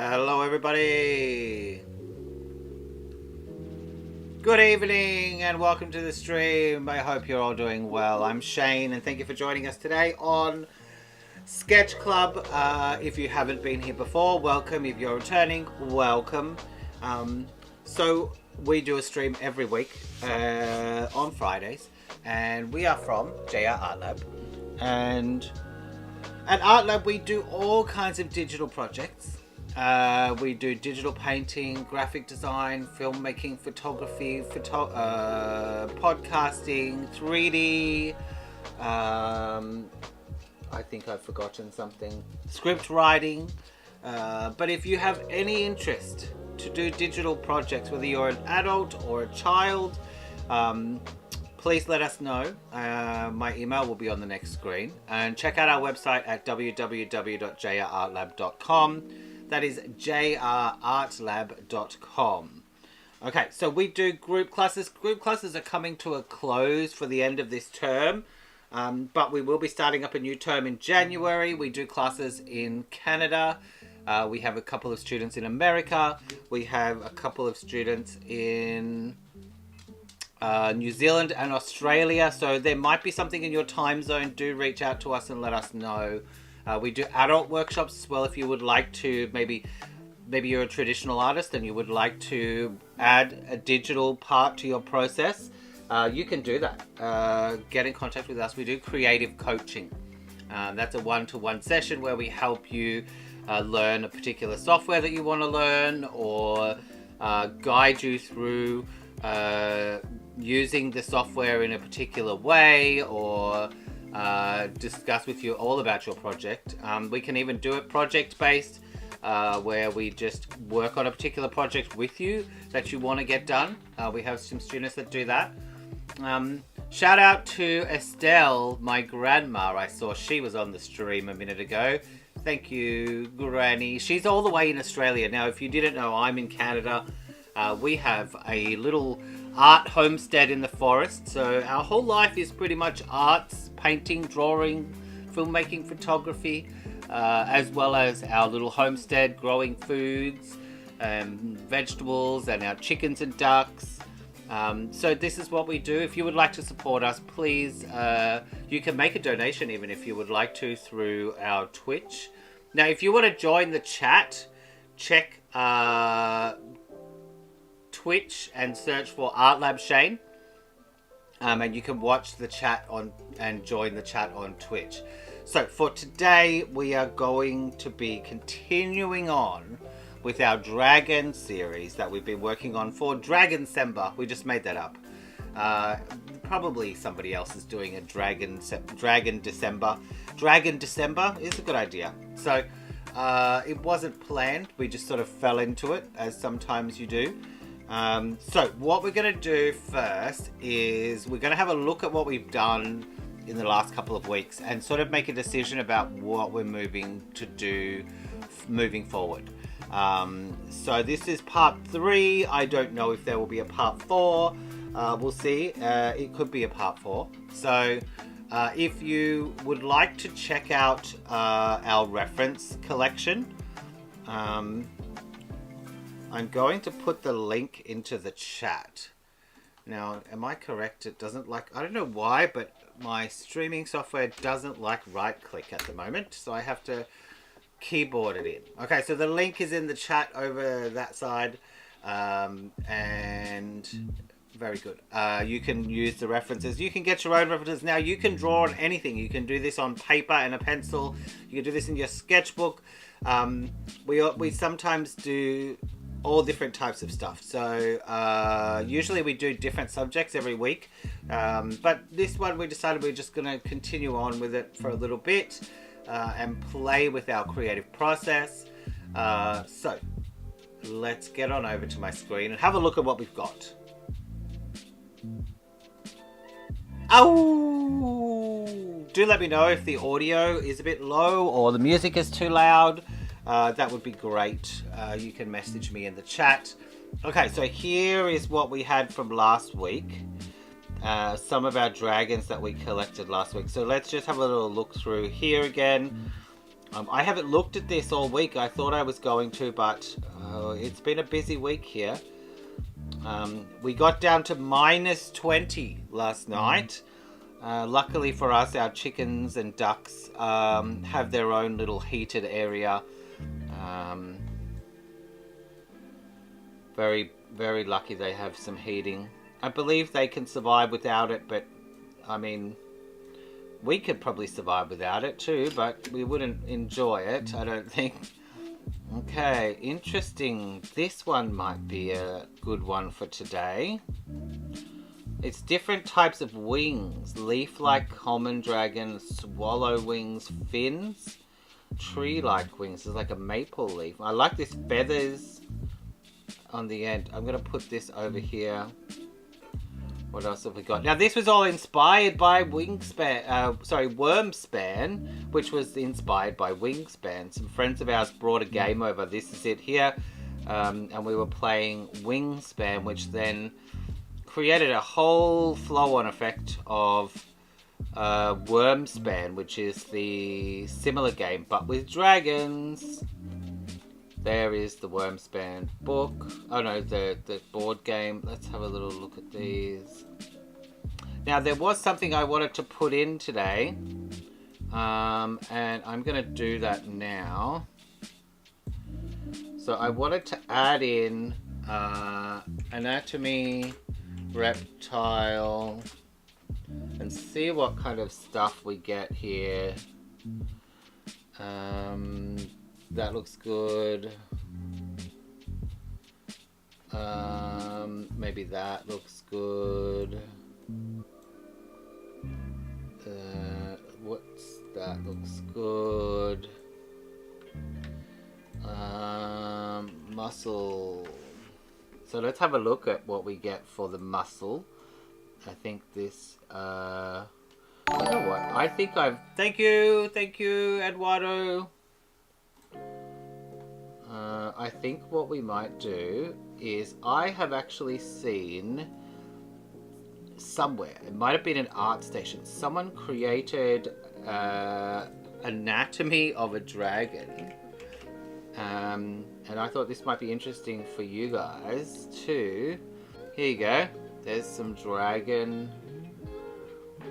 Hello everybody! Good evening and welcome to the stream. I hope you're all doing well. I'm Shane and thank you for joining us today on SketchClub. If you haven't been here before, welcome. If you're returning, welcome. So we do a stream every week on Fridays, and we are from JR Art Lab. And at Art Lab we do all kinds of digital projects. We do digital painting, graphic design, filmmaking, photography, podcasting, 3D. I think I've forgotten something. Script writing. But if you have any interest to do digital projects, whether you're an adult or a child, please let us know. My email will be on the next screen. And check out our website at www.jrartlab.com. That is jrartlab.com. Okay, so we do group classes. Group classes are coming to a close for the end of this term. But we will be starting up a new term in January. We do classes in Canada. We have a couple of students in America. We have a couple of students in New Zealand and Australia. So there might be something in your time zone. Do reach out to us and let us know. We do adult workshops as well. If you would like to, maybe you're a traditional artist and you would like to add a digital part to your process, you can do that. Get in contact with us. We do creative coaching. That's a one-to-one session where we help you learn a particular software that you want to learn, or guide you through using the software in a particular way, or discuss with you all about your project. We can even do it project-based, where we just work on a particular project with you that you want to get done. We have some students that do that. Shout out to Estelle, my grandma. I saw she was on the stream a minute ago. Thank you, Granny. She's all the way in Australia. Now, if you didn't know, I'm in Canada. We have a little art homestead in the forest. So our whole life is pretty much arts, painting, drawing, filmmaking, photography, as well as our little homestead, growing foods, vegetables, and our chickens and ducks. So this is what we do. If you would like to support us, please, you can make a donation even if you would like to through our Twitch. Now, if you want to join the chat, check Twitch and search for Art Lab Shane. And you can watch the chat on and join the chat on Twitch. So for today, we are going to be continuing on with our Dragon series that we've been working on for Dragon December. We just made that up. Probably somebody else is doing a Dragon December. Dragon December is a good idea. So it wasn't planned. We just sort of fell into it, as sometimes you do. So what we're going to do first is we're going to have a look at what we've done in the last couple of weeks and sort of make a decision about what we're moving to do moving forward. So this is part 3. I don't know if there will be a part 4. We'll see. It could be a part 4. So if you would like to check out our reference collection, I'm going to put the link into the chat. Now, am I correct? It doesn't like, I don't know why, but my streaming software doesn't like right click at the moment. So I have to keyboard it in. Okay, so the link is in the chat over that side. And very good. You can use the references. You can get your own references. Now, you can draw on anything. You can do this on paper and a pencil. You can do this in your sketchbook. We sometimes do all different types of stuff. So usually we do different subjects every week. But this one we decided we're just going to continue on with it for a little bit and play with our creative process. So let's get on over to my screen and have a look at what we've got. Oh! Do let me know if the audio is a bit low or the music is too loud. That would be great. You can message me in the chat. Okay, so here is what we had from last week. Some of our dragons that we collected last week. So let's just have a little look through here again. I haven't looked at this all week. I thought I was going to, but it's been a busy week here. We got down to -20 last night. Luckily for us, our chickens and ducks have their own little heated area. Very, very lucky they have some heating. I believe they can survive without it, but I mean, we could probably survive without it too, but we wouldn't enjoy it, I don't think. Okay, interesting. This one might be a good one for today. It's different types of wings. Leaf-like common dragon, swallow wings, fins, tree-like wings. It's like a maple leaf. I like this feathers on the end. I'm going to put this over here. What else have we got? Now, this was all inspired by Wormspan, which was inspired by Wingspan. Some friends of ours brought a game over. This is it here. And we were playing Wingspan, which then created a whole flow-on effect of Wormspan, which is the similar game, but with dragons. There is the Wormspan book. Oh no, the board game. Let's have a little look at these. Now, there was something I wanted to put in today. And I'm going to do that now. So I wanted to add in anatomy, reptile, and see what kind of stuff we get here. That looks good. Maybe that looks good. What's that? Looks good. Muscle. So let's have a look at what we get for the muscle. I think this. You know what? I think I've. Thank you, Eduardo. I think what we might do is I have actually seen somewhere, it might have been an art station, someone created anatomy of a dragon, and I thought this might be interesting for you guys too. Here you go, there's some dragon.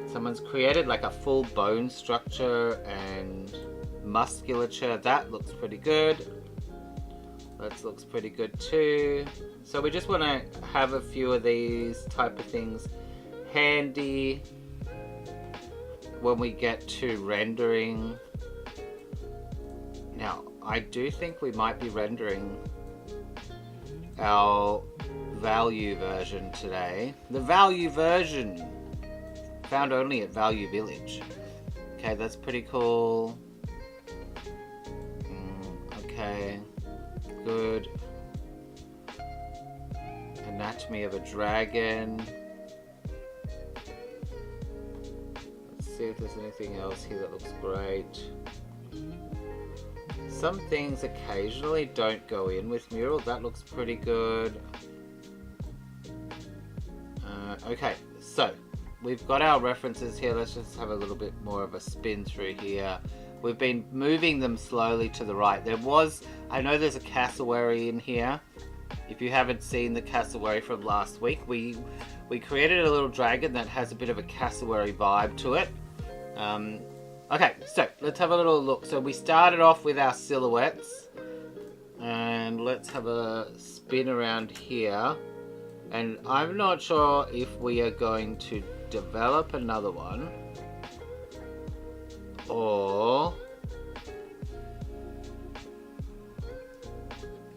Someone's created like a full bone structure and musculature. That looks pretty good. That looks pretty good too. So we just want to have a few of these type of things handy when we get to rendering. Now, I do think we might be rendering our value version today. The value version, found only at Value Village. Okay, that's pretty cool. Okay. Good. Anatomy of a dragon. Let's see if there's anything else here that looks great. Some things occasionally don't go in with mural. That looks pretty good. Okay, so we've got our references here. Let's just have a little bit more of a spin through here. We've been moving them slowly to the right. I know there's a cassowary in here. If you haven't seen the cassowary from last week, we created a little dragon that has a bit of a cassowary vibe to it. Okay, so let's have a little look. So we started off with our silhouettes, and let's have a spin around here. And I'm not sure if we are going to develop another one, or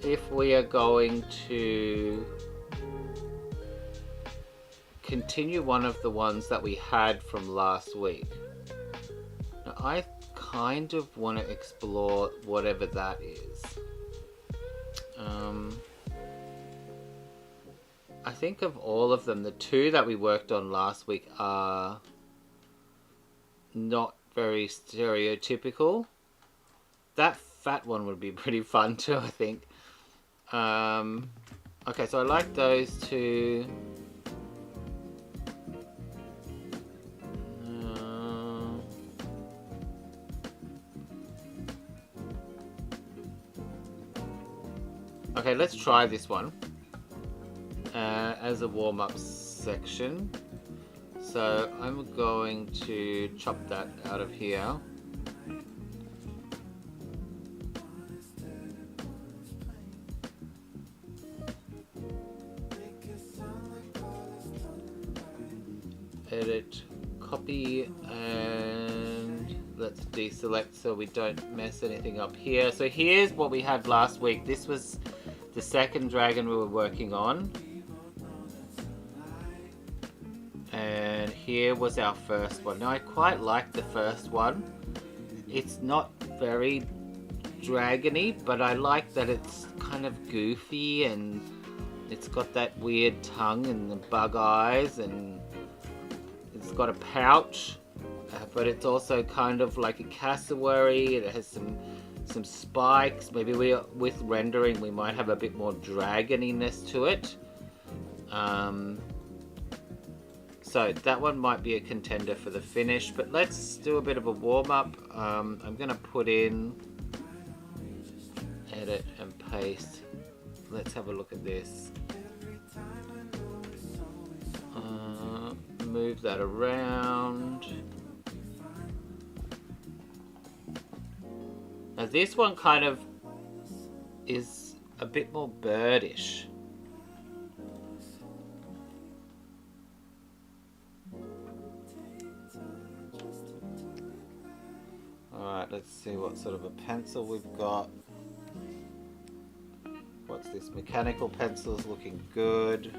if we are going to continue one of the ones that we had from last week. Now, I kind of want to explore whatever that is. I think of all of them, the two that we worked on last week are not very stereotypical. That fat one would be pretty fun too, I think. Okay, so I like those two. Okay, let's try this one as a warm-up section. So I'm going to chop that out of here. Edit, copy, and let's deselect so we don't mess anything up here. So here's what we had last week. This was the second dragon we were working on. And here was our first one. Now I quite like the first one. It's not very dragony, but I like that it's kind of goofy and it's got that weird tongue and the bug eyes, and it's got a pouch, but it's also kind of like a cassowary. It has some spikes. Maybe with rendering we might have a bit more dragoniness to it. So that one might be a contender for the finish, but let's do a bit of a warm-up. I'm going to put in, edit and paste. Let's have a look at this. Move that around. Now this one kind of is a bit more birdish. Alright, let's see what sort of a pencil we've got. What's this? Mechanical pencil's looking good.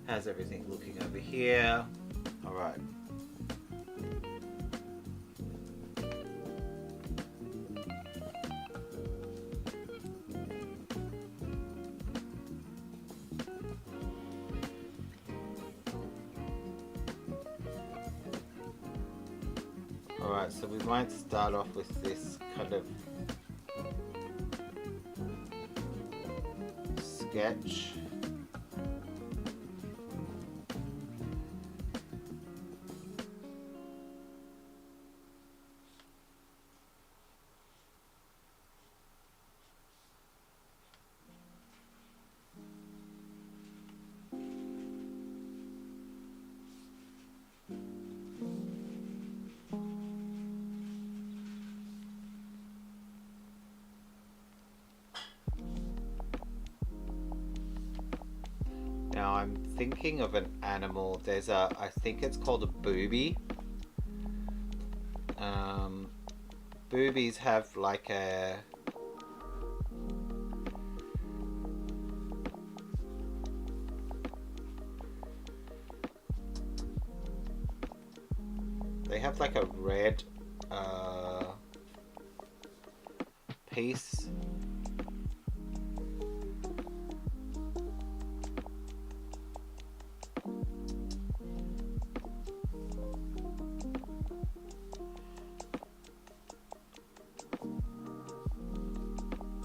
How's everything looking over here? Alright. Alright, so we might start off with this kind of sketch. Now I'm thinking of an animal. There's I think it's called a booby. Boobies have like a red piece.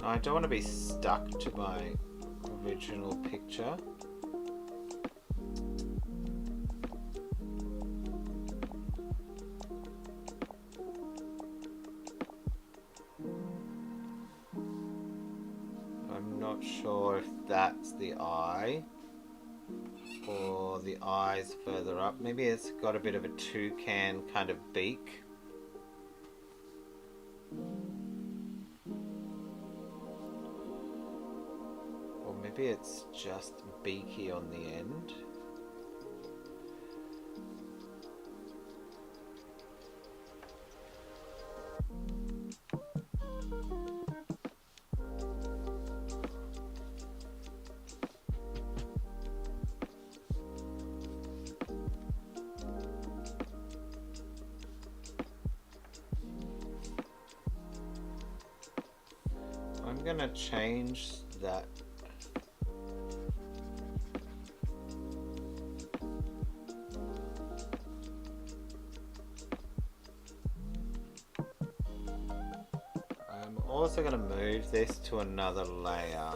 I don't want to be stuck to my original picture. I'm not sure if that's the eye or the eyes further up. Maybe it's got a bit of a toucan kind of beak. Maybe it's just beaky on the end. I'm gonna change that. I'm also going to move this to another layer.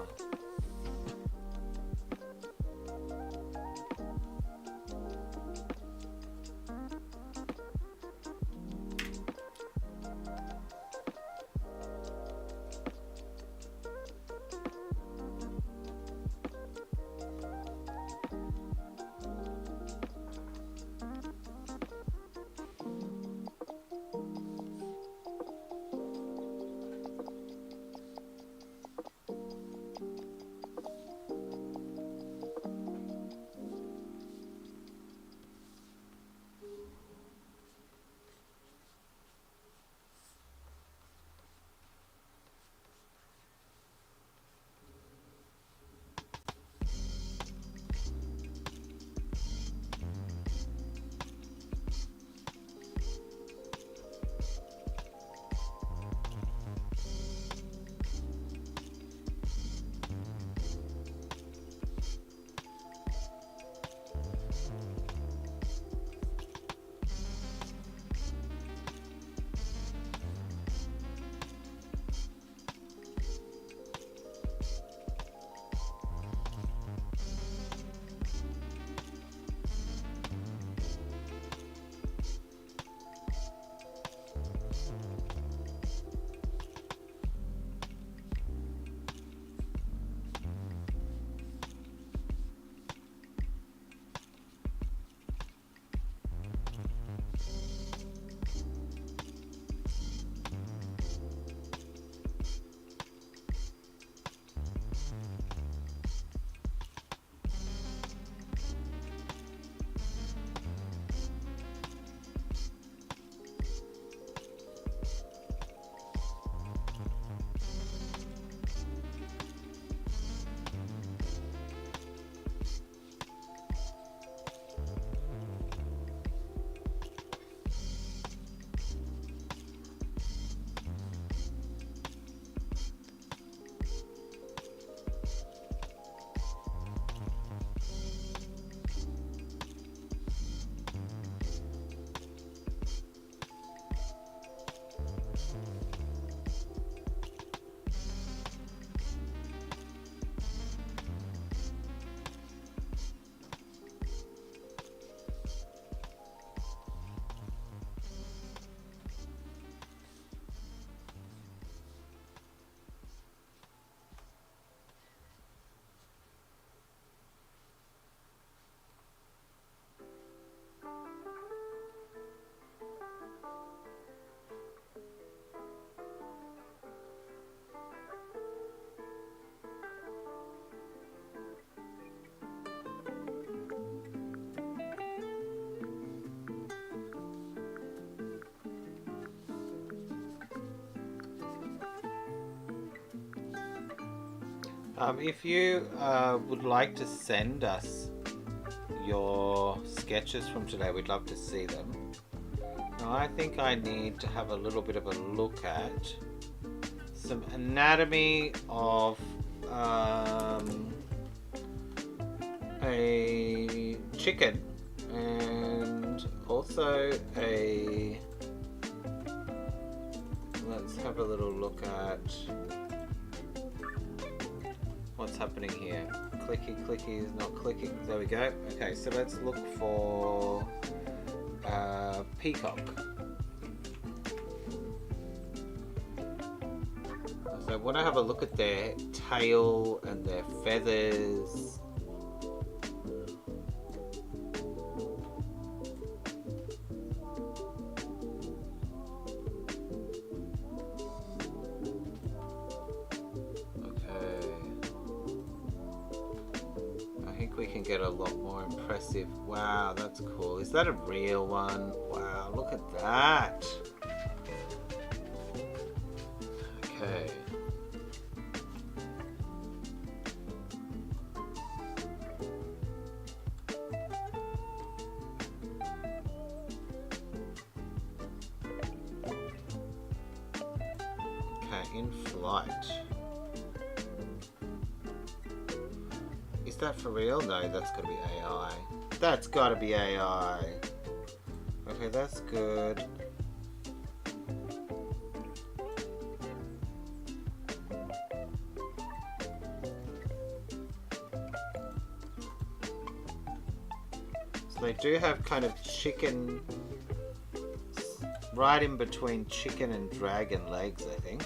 If you would like to send us your sketches from today, we'd love to see them. Now I think I need to have a little bit of a look at some anatomy of a chicken, and also let's have a little look at what's happening here. Clicky is not clicking. There we go. Okay, so let's look for peacock. So I want to have a look at their tail and their feathers. We can get a lot more impressive. Wow, that's cool. Is that a real one? Wow, look at that. Okay. Okay, in flight. Is that for real? No, that's gotta be AI. That's gotta be AI. Okay, that's good. So they do have kind of chicken, right in between chicken and dragon legs, I think.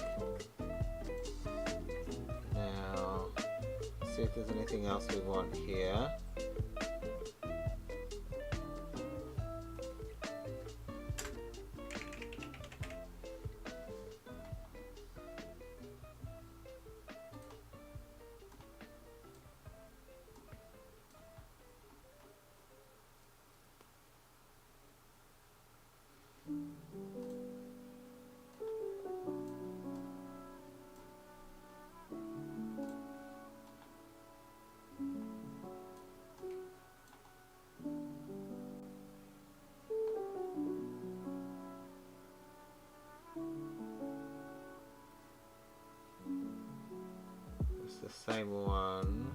See if there's anything else we want here. The same one.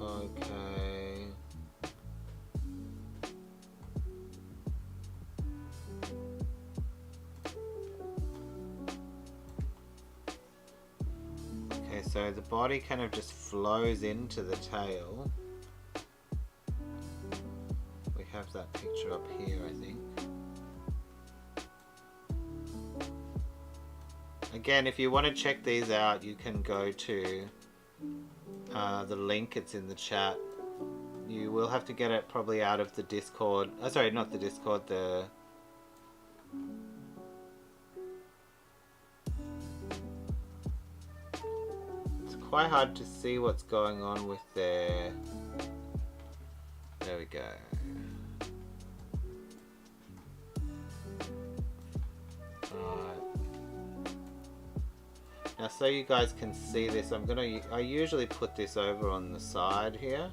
Okay. So the body kind of just flows into the tail. We have that picture up here, I think. Again, if you want to check these out, you can go to the link, it's in the chat. You will have to get it probably out of the Discord. Oh, sorry, not the Discord, quite hard to see what's going on with their... There we go. Alright. Now so you guys can see this, I usually put this over on the side here.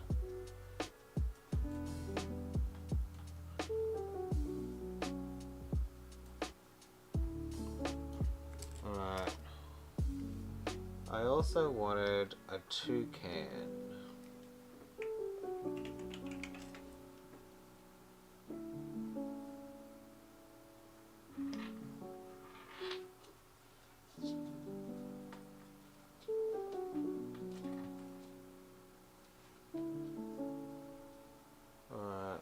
I also wanted a toucan. Alright.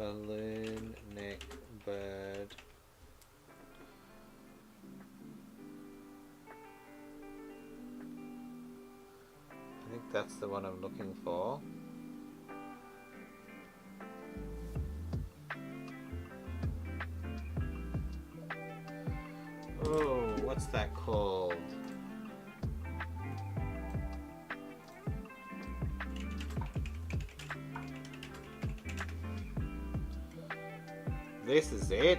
balloon neck bird. I think that's the one I'm looking for. Oh, what's that called? This is it.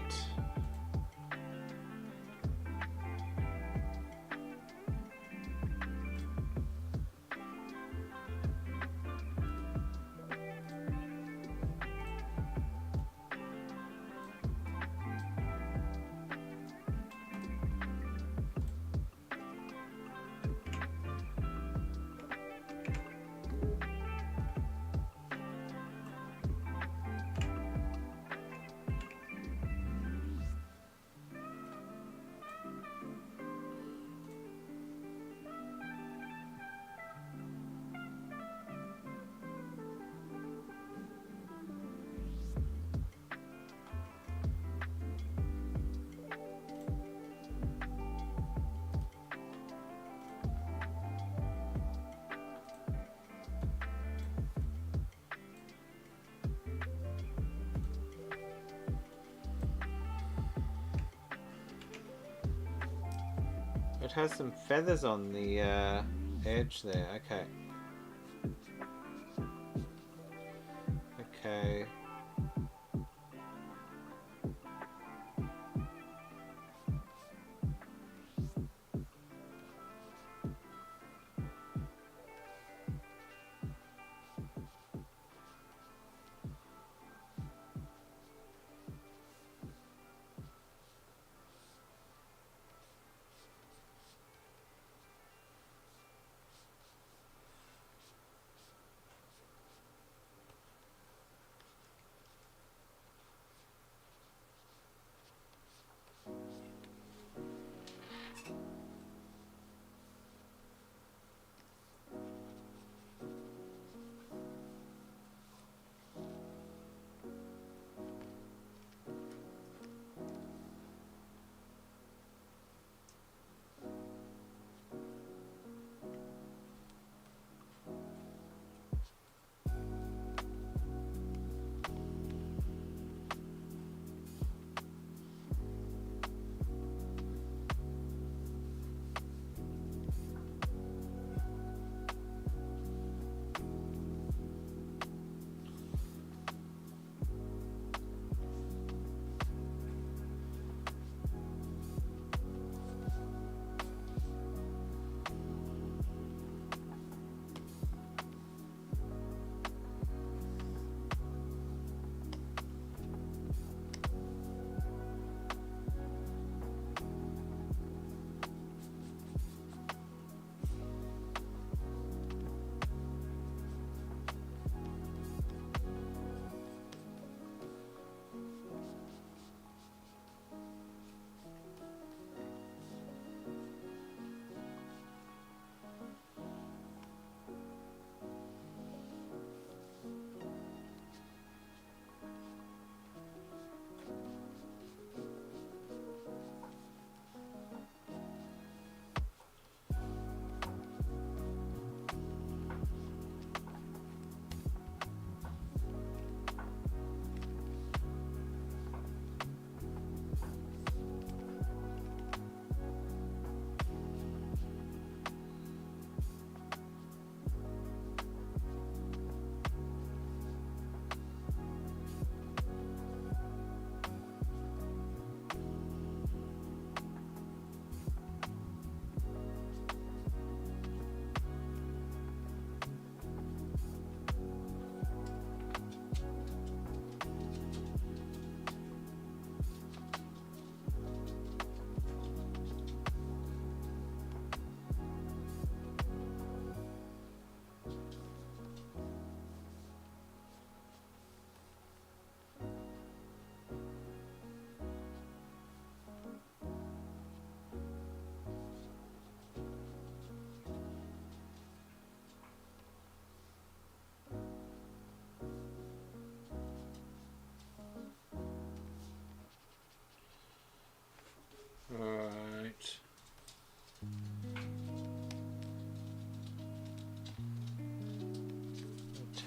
It has some feathers on the edge there. Okay. Okay.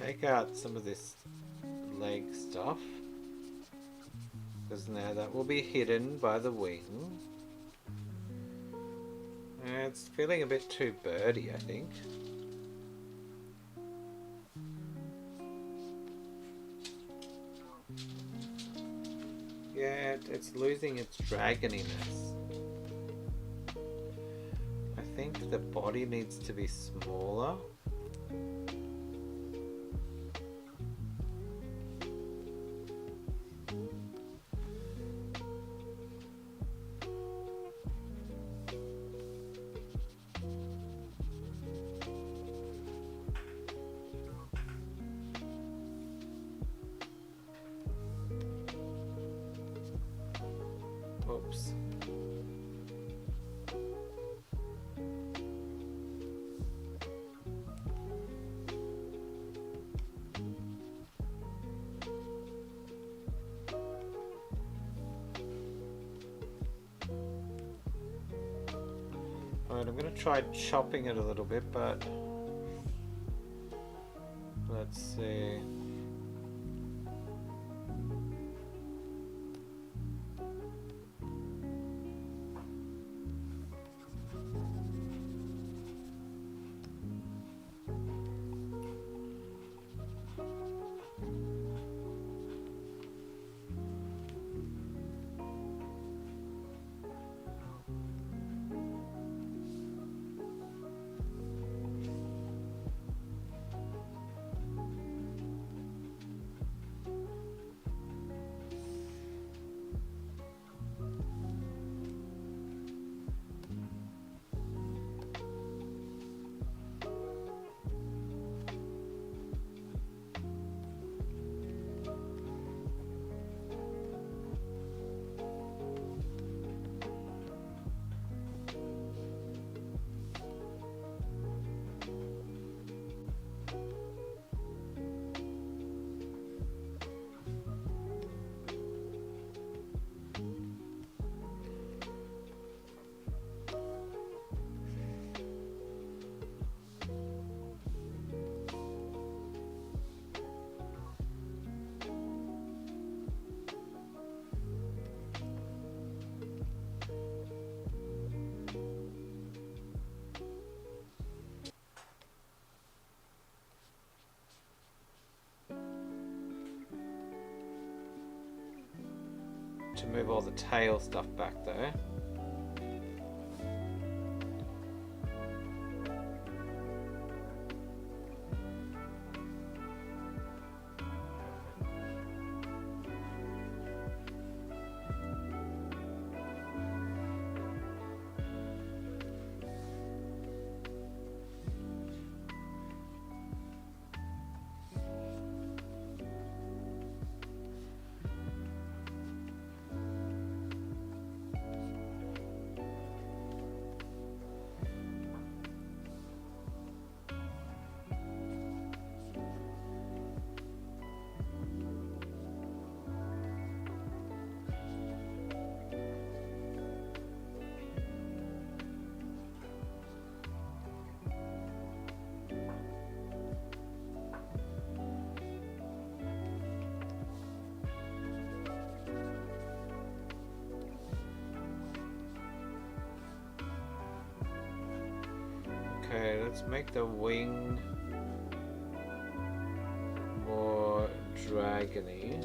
Take out some of this leg stuff, because now that will be hidden by the wing. It's feeling a bit too birdy, I think. Yeah, it's losing its dragoniness. I think the body needs to be smaller. Oops. Alright, I'm going to try chopping it a little bit, but let's see. To move all the tail stuff back there. Okay, let's make the wing more dragony.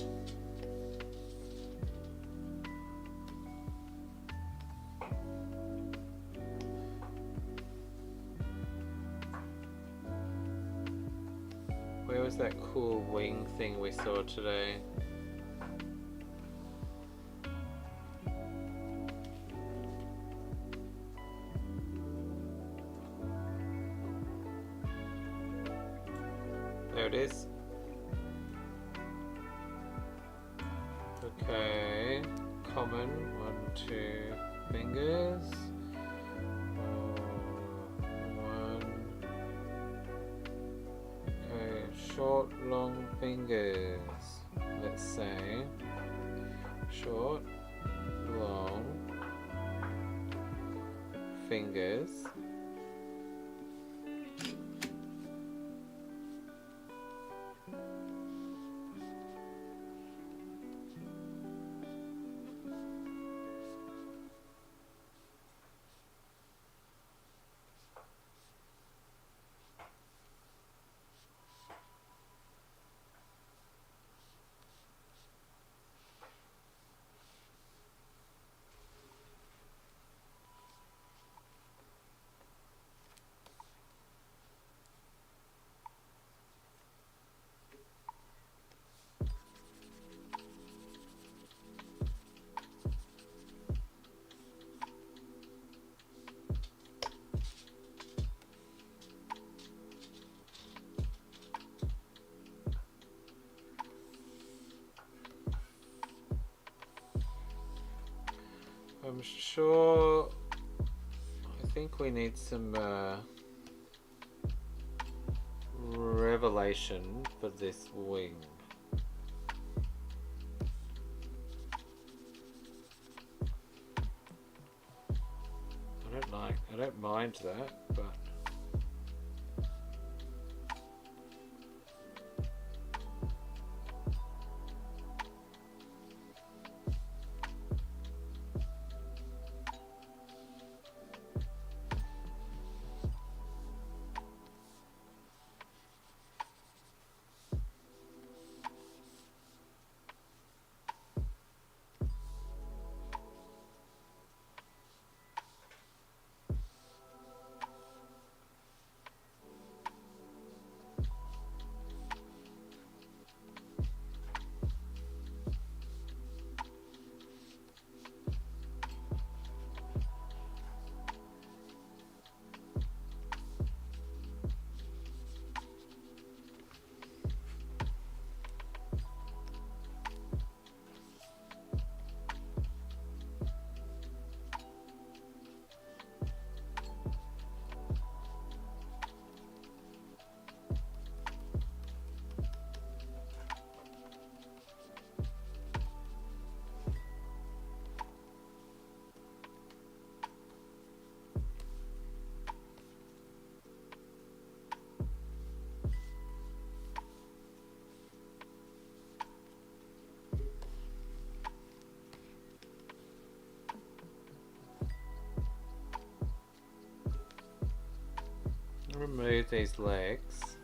Where was that cool wing thing we saw today? There it is. Okay, common, 1, 2 fingers. 1. Okay, short, long fingers. Let's say short, long fingers. I'm sure, I think we need some revelation for this wing. I don't mind that, but remove these legs.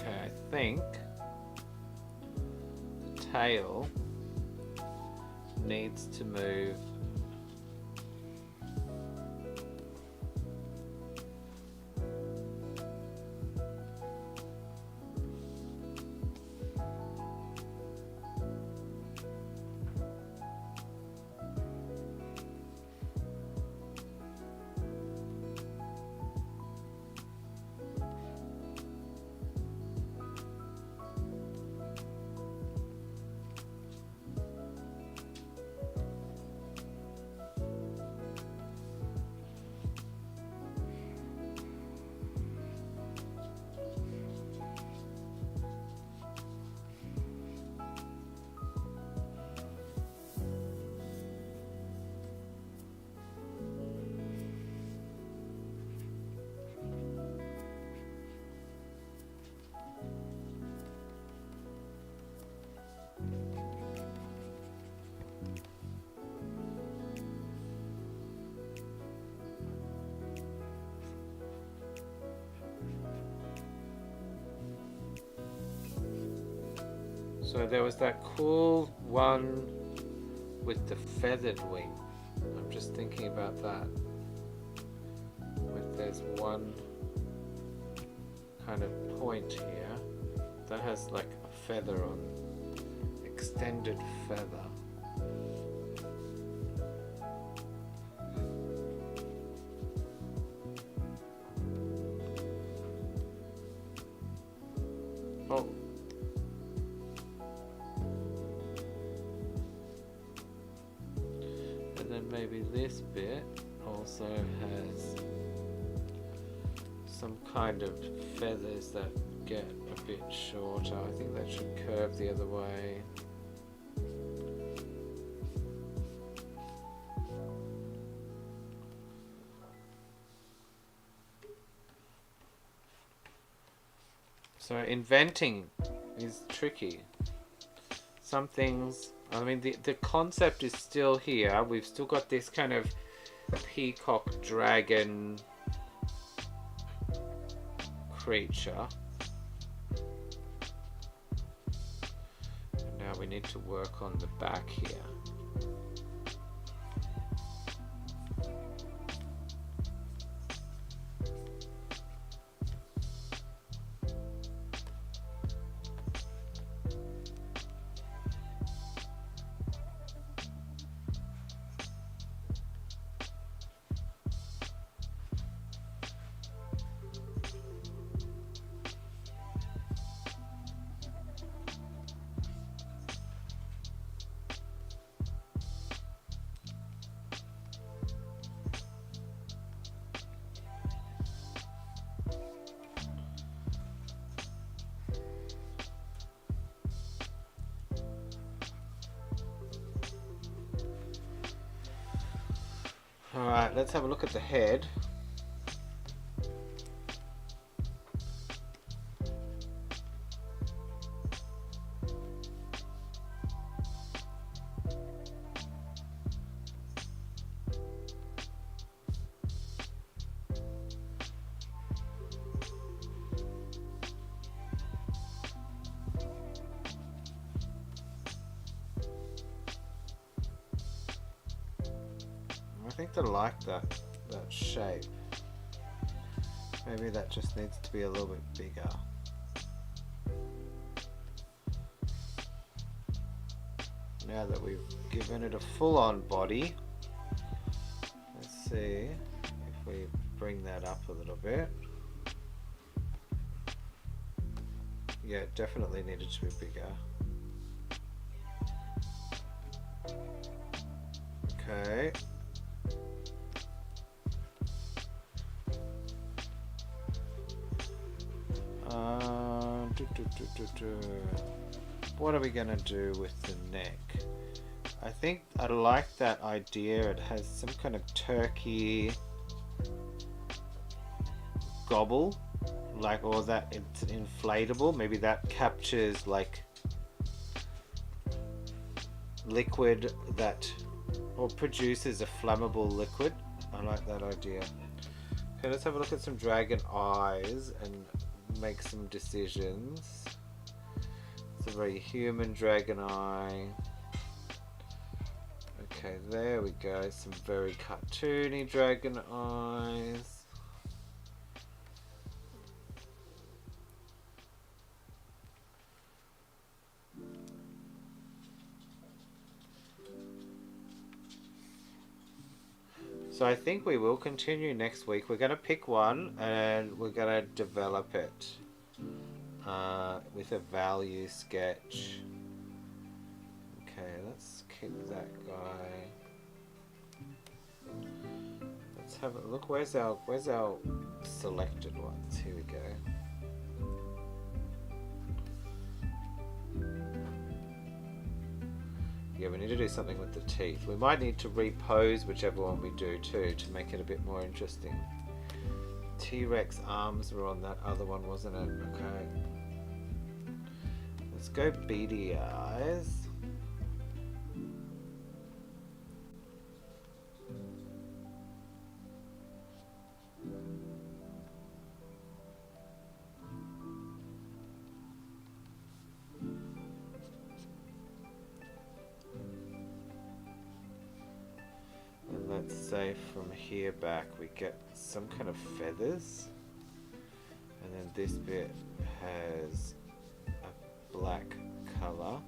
I think the tail needs to move So there was that cool one with the feathered wing. I'm just thinking about that. There's one kind of point here that has like a feather on, extended feather. Oh. And then maybe this bit also has some kind of feathers that get a bit shorter. I think that should curve the other way. So inventing is tricky. Some things, I mean, the concept is still here. We've still got this kind of peacock dragon creature. And now we need to work on the back here. Alright, let's have a look at the head. I think I like that shape. Maybe that just needs to be a little bit bigger. Now that we've given it a full-on body, let's see if we bring that up a little bit. Yeah, it definitely needed to be bigger. Okay. What are we gonna do with the neck? I think I like that idea. It has some kind of turkey gobble, like, or that it's inflatable. Maybe that captures like liquid that, or produces a flammable liquid. I like that idea. Okay, let's have a look at some dragon eyes and make some decisions. It's a very human dragon eye. Okay, there we go. Some very cartoony dragon eyes. So I think we will continue next week. We're going to pick one and we're going to develop it with a value sketch. Okay, let's keep that guy. Let's have a look. Where's our selected ones? Here we go. Yeah, we need to do something with the teeth. We might need to repose whichever one we do too to make it a bit more interesting. T-Rex arms were on that other one, wasn't it? Okay. Let's go beady eyes. let's say from here back we get some kind of feathers, and then this bit has a black color.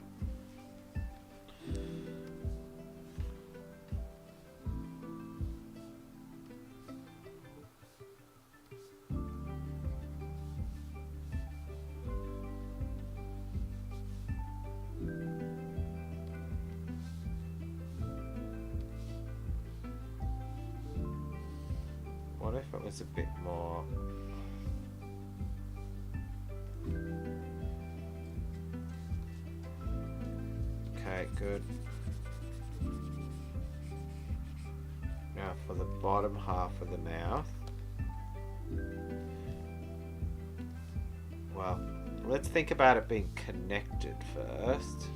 What if it was a bit more? Okay, good. Now for the bottom half of the mouth. Well, let's think about it being connected first.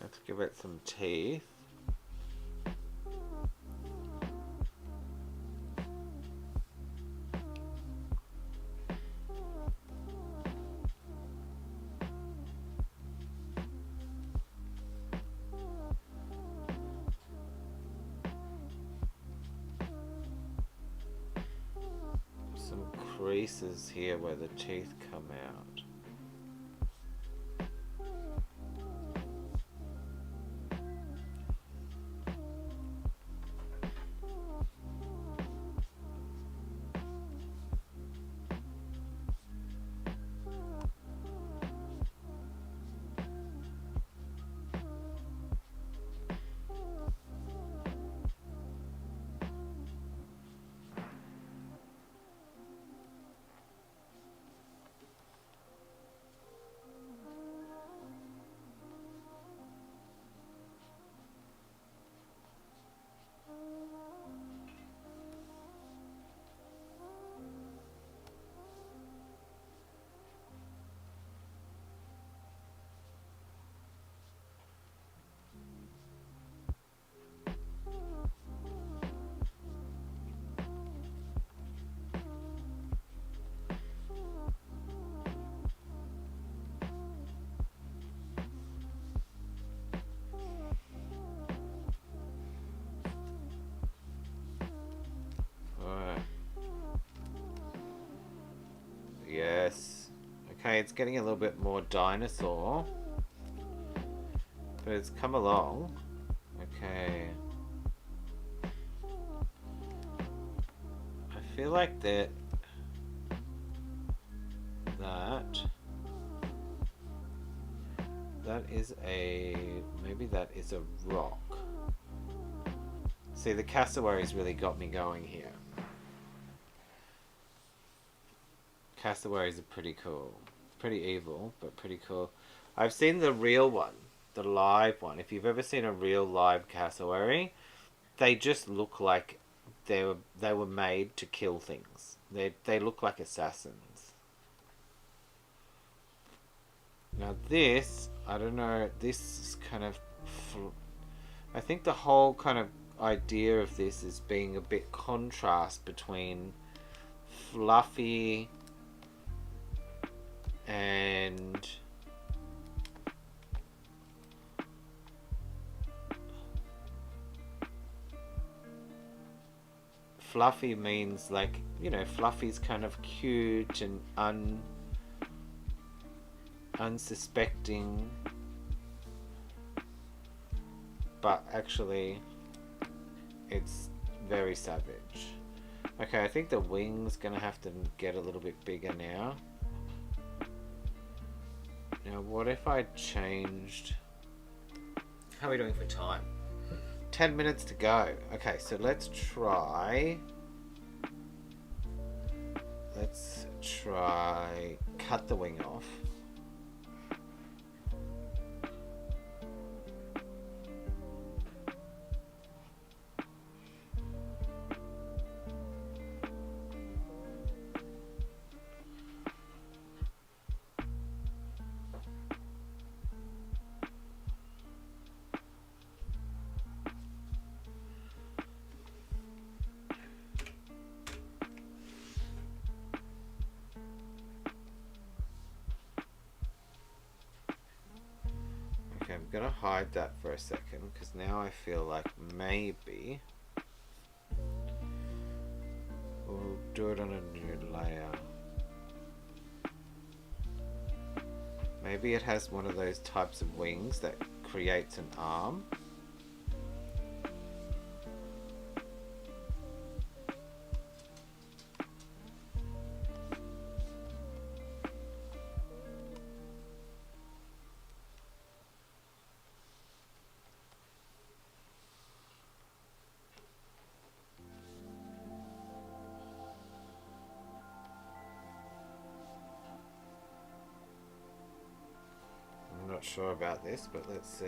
Let's give it some teeth. Some creases here where the teeth come out. Yes. Okay, it's getting a little bit more dinosaur. But it's come along. Okay. I feel like that is maybe that is a rock. See, the cassowaries really got me going here. Cassowaries are pretty cool. Pretty evil, but pretty cool. I've seen the real one, the live one. If you've ever seen a real live cassowary, they just look like they were made to kill things. They look like assassins. Now this, I don't know, this is kind of... I think the whole kind of idea of this is being a bit contrast between fluffy and fluffy means, like, you know, fluffy's kind of cute and unsuspecting, but actually it's very savage. Okay, I think the wing's gonna have to get a little bit bigger now. Now what if I changed... How are we doing for time? 10 minutes to go. Okay, so let's try cut the wing off. gonna hide that for a second because now I feel like maybe we'll do it on a new layer. Maybe it has one of those types of wings that creates an arm. I'm not sure about this, but let's see.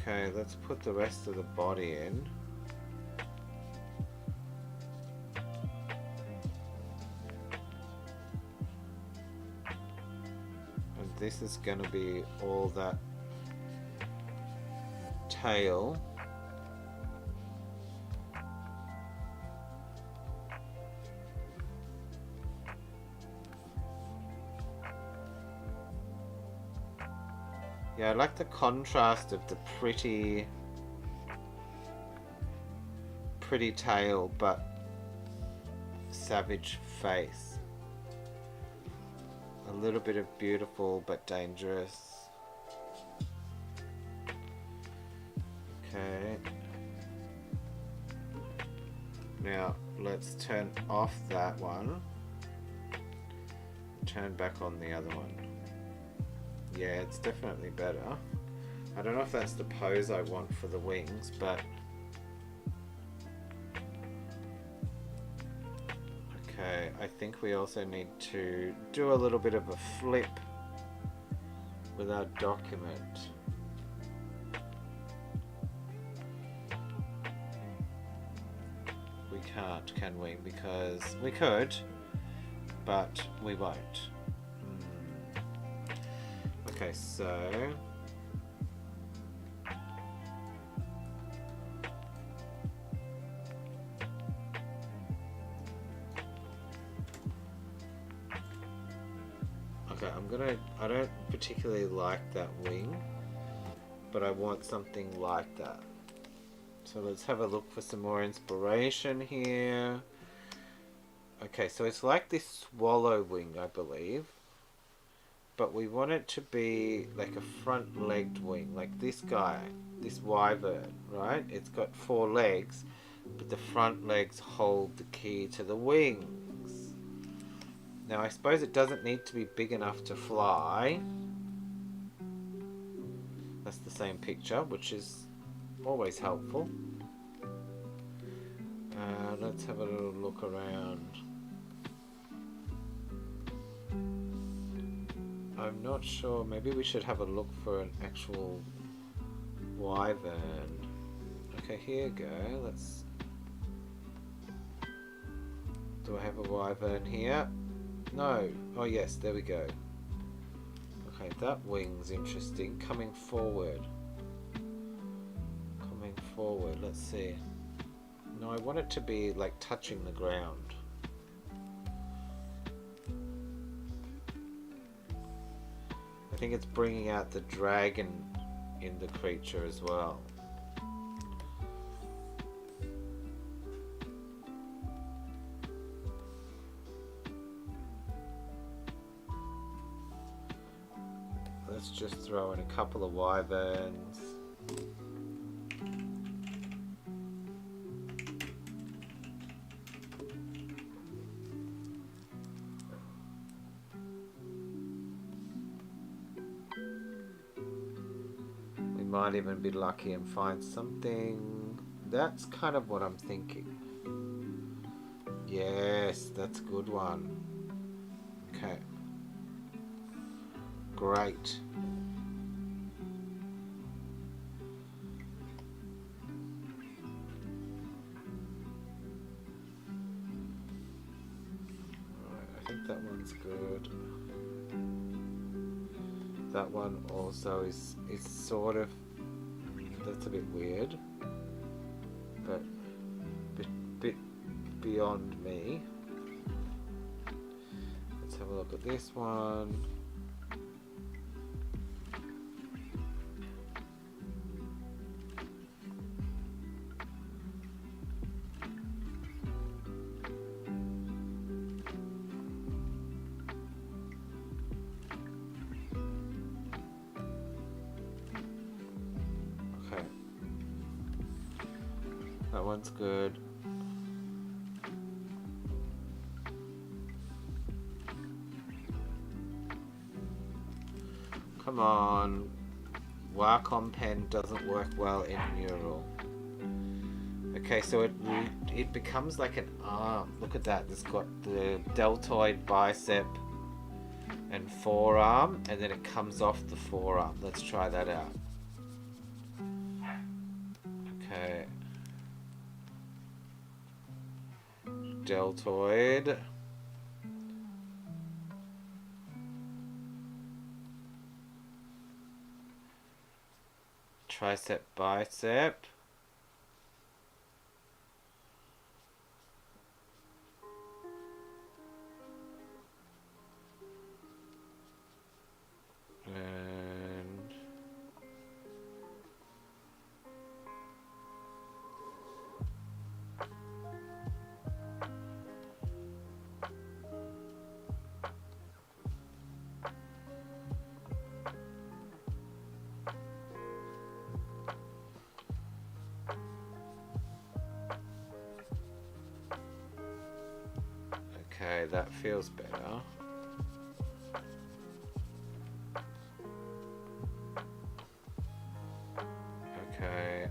Okay, let's put the rest of the body in. And this is going to be all that tail. Yeah, I like the contrast of the pretty tail but savage face. A little bit of beautiful but dangerous. Okay. Now let's turn off that one. Turn back on the other one. Yeah, it's definitely better. I don't know if that's the pose I want for the wings, but okay, I think we also need to do a little bit of a flip with our document. We can't, can we? Because we could, but we won't. Okay, so I don't particularly like that wing, but I want something like that. So let's have a look for some more inspiration here. Okay, so it's like this swallow wing, I believe. But we want it to be like a front-legged wing, like this guy, this wyvern, right? It's got 4 legs, but the front legs hold the key to the wings. Now, I suppose it doesn't need to be big enough to fly. That's the same picture, which is always helpful. Let's have a little look around. I'm not sure, maybe we should have a look for an actual wyvern. Okay, here we go. Let's... Do I have a wyvern here? No. Oh yes, there we go. Okay, that wing's interesting. Coming forward. Coming forward, let's see. No, I want it to be like touching the ground. I think it's bringing out the dragon in the creature as well. Let's just throw in a couple of wyverns. Might even be lucky and find something. That's kind of what I'm thinking. Yes, that's a good one. Okay. Great. That one also is sort of, that's a bit weird, but bit beyond me. Let's have a look at this one. Okay, that one's good. Come on, Wacom pen doesn't work well in mural. Okay, so it becomes like an arm. Look at that. It's got the deltoid bicep and forearm, and then it comes off the forearm. Let's try that out. Okay. Deltoid. Tricep, bicep. And okay, that feels better. Okay.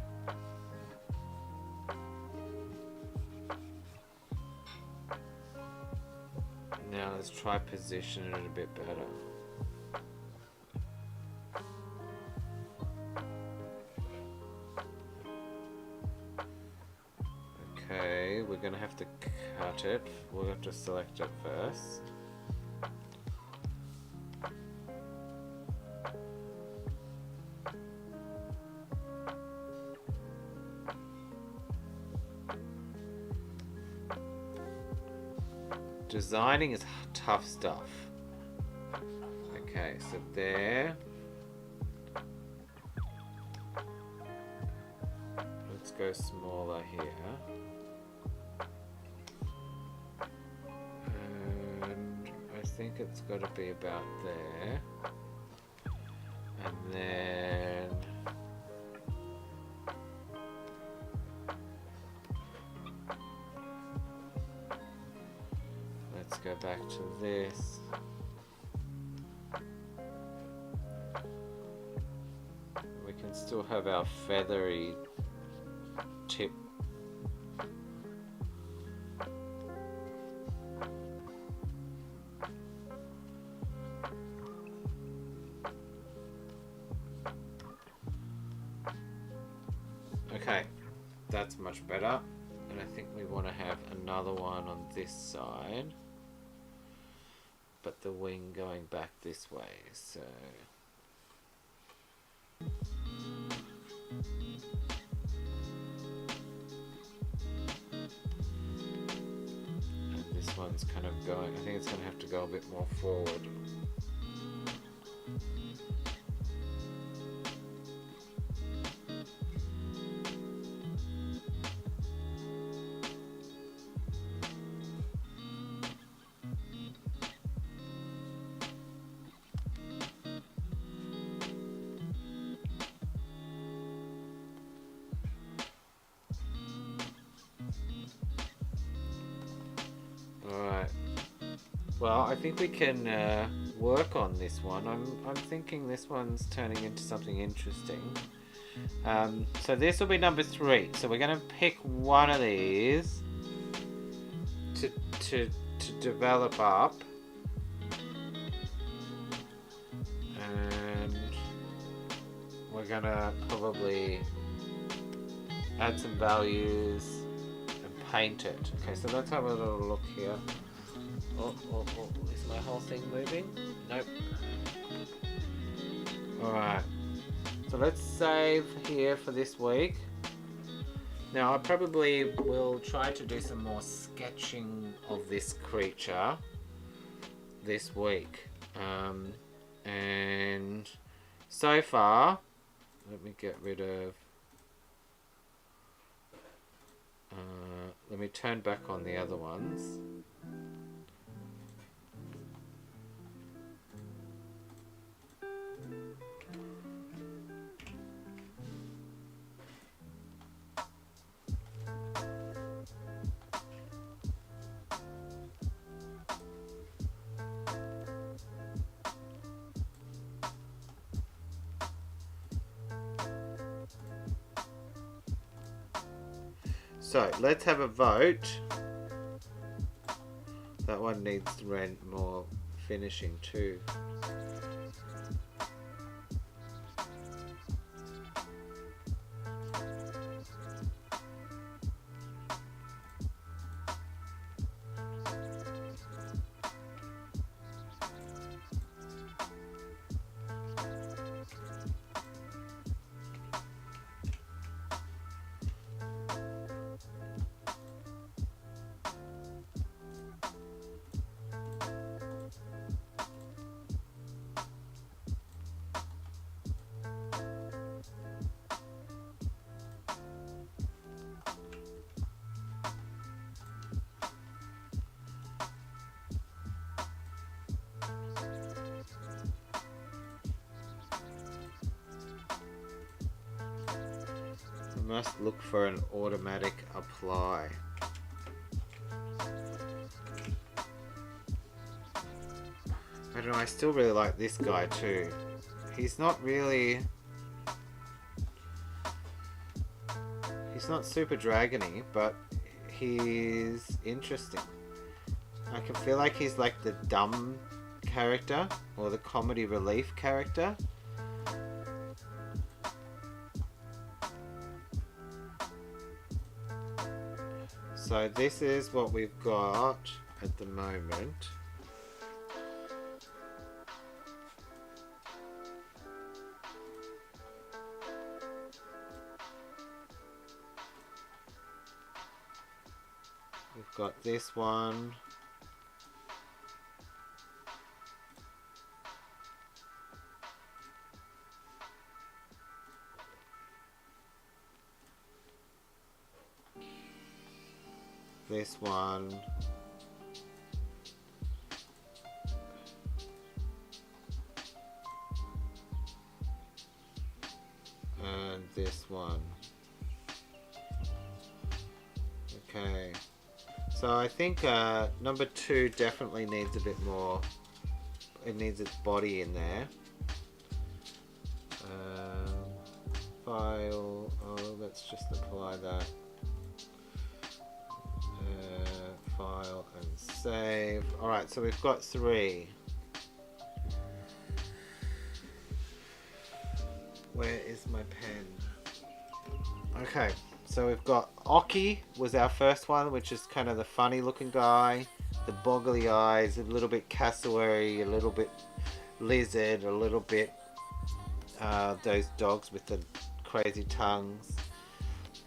Now let's try positioning it a bit better. Okay, we're gonna have to cut it. We'll have to select it first. Designing is tough stuff. Okay, so there. Let's go smaller here. And I think it's got to be about there. And then let's go back to this. We can still have our feathery tip. Okay, that's much better. And I think we want to have another one on this side, but the wing going back this way, so and this one's kind of going, I think it's going to have to go a bit more forward. Alright, well, I think we can work on this one. I'm thinking this one's turning into something interesting. So this will be number 3. So we're going to pick one of these to develop up, and we're going to probably add some values and paint it. Okay, so let's have a little look here. Oh, is my whole thing moving? Nope. Alright, so let's save here for this week. Now I probably will try to do some more sketching of this creature this week. And so far, let me get rid of... let me turn back on the other ones. So let's have a vote. That one needs to rent more finishing too. Must look for an automatic apply. I don't know, I still really like this guy too. He's not super dragony, but he's interesting. I can feel like he's like the dumb character or the comedy relief character. So this is what we've got at the moment. We've got this one. This one. And this one. Okay. So I think number 2 definitely needs a bit more. It needs its body in there. File. Oh, let's just apply that. File and save. Alright, so we've got 3. Where is my pen? Okay, so we've got Oki was our first one, which is kind of the funny looking guy. The boggly eyes, a little bit cassowary, a little bit lizard, a little bit those dogs with the crazy tongues.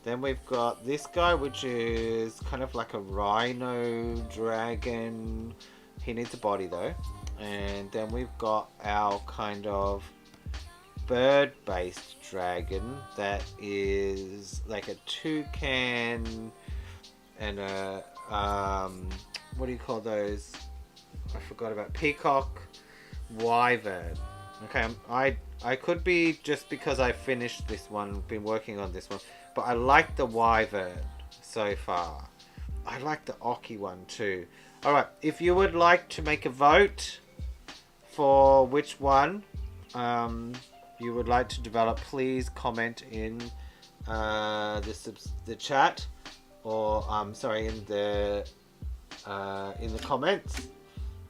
Then we've got this guy, which is kind of like a rhino dragon. He needs a body though. And then we've got our kind of bird-based dragon that is like a toucan and a what do you call those? I forgot about peacock wyvern. Okay, I could be just because I finished this one, been working on this one. But I like the wyvern so far. I like the Oki one too. Alright, if you would like to make a vote for which one you would like to develop, please comment in the chat, or sorry, in the comments.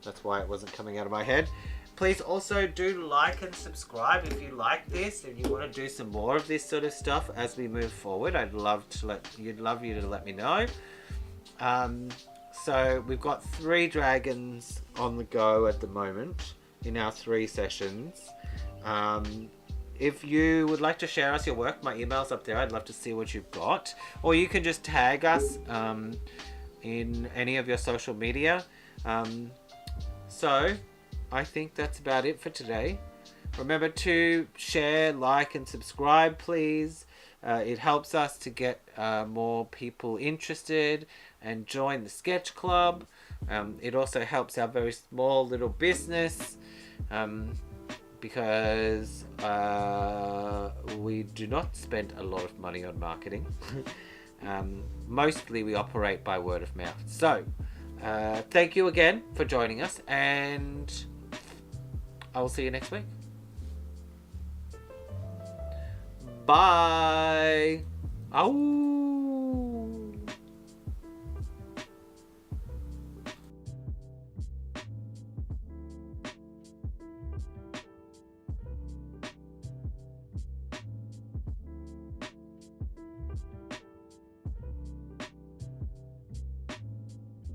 That's why it wasn't coming out of my head. Please also do like and subscribe if you like this and you want to do some more of this sort of stuff as we move forward. I'd love to let you to let me know. So we've got 3 dragons on the go at the moment in our 3 sessions. If you would like to share us your work, my email's up there. I'd love to see what you've got. Or you can just tag us in any of your social media. So I think that's about it for today. Remember to share, like, and subscribe, please. It helps us to get more people interested and join the Sketch Club. It also helps our very small little business because we do not spend a lot of money on marketing. Mostly we operate by word of mouth. So thank you again for joining us, and I will see you next week. Bye. Ow.